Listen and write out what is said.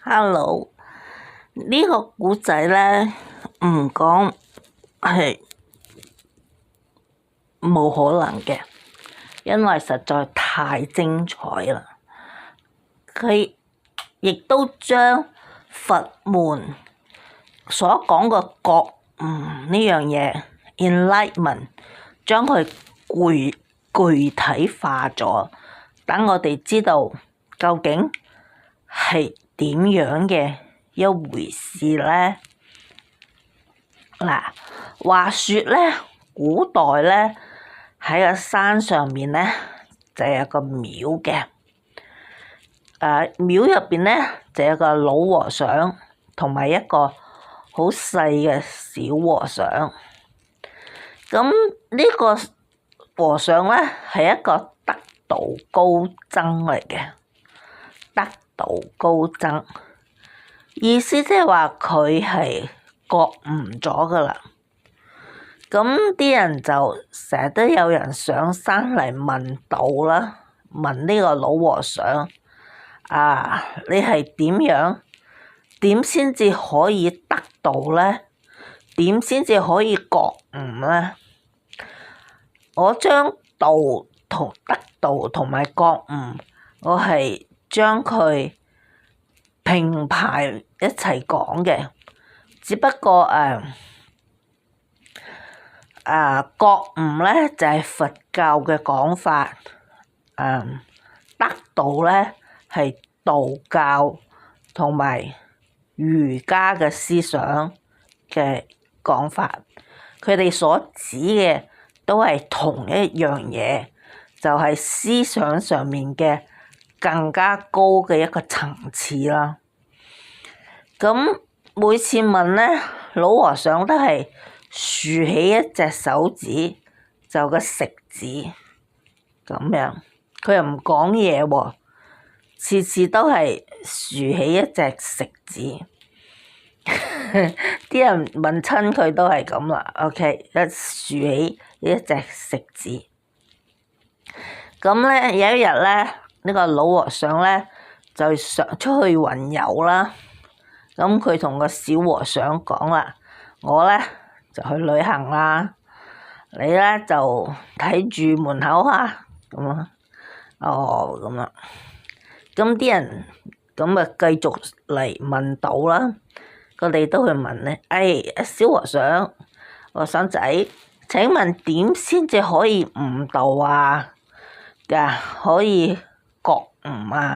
Hello，呢個古仔呢，唔講係冇可能嘅，因為實在太精彩啦。佢亦都將佛門所講嘅覺悟呢樣嘢 enlightenment，將佢具體化咗，等我哋知道究竟係點樣嘅一回事呢？嗱，話說咧，古代咧喺個山上面咧就有個廟嘅，廟入邊咧就有個老和尚同埋一個好細嘅小和尚。咁呢個和尚咧係一個得道高僧嚟嘅，得道高僧，意思即係話佢係覺悟咗噶啦。咁啲人就成日都有人上山嚟問道啦，問呢個老和尚你係點先至可以得道呢？點先至可以覺悟呢？我將道同得道同埋覺悟，我係將佢並排一齊講嘅，只不過覺悟咧就係佛教嘅講法，得道咧係道教同埋儒家嘅思想嘅講法，佢哋所指嘅都係同一樣嘢，就係思想上面嘅更加高嘅一個層次啦。咁每次問咧，老和尚都係豎起一隻手指，就個食指咁樣，佢又唔講嘢喎，次次都係豎起一隻食指。啲人問親佢都係咁啦，OK， 一豎起一隻食指。咁咧有一日咧，呢個老和尚咧就上出去雲遊啦。咁佢同個小和尚講啦：我咧就去旅行啦，你咧就睇住門口啊，咁啊，咁啊，咁啲人咁啊繼續嚟問道啦。佢哋都去問咧，小和尚，和尚仔，請問點先至可以悟道啊？可以覺悟啊？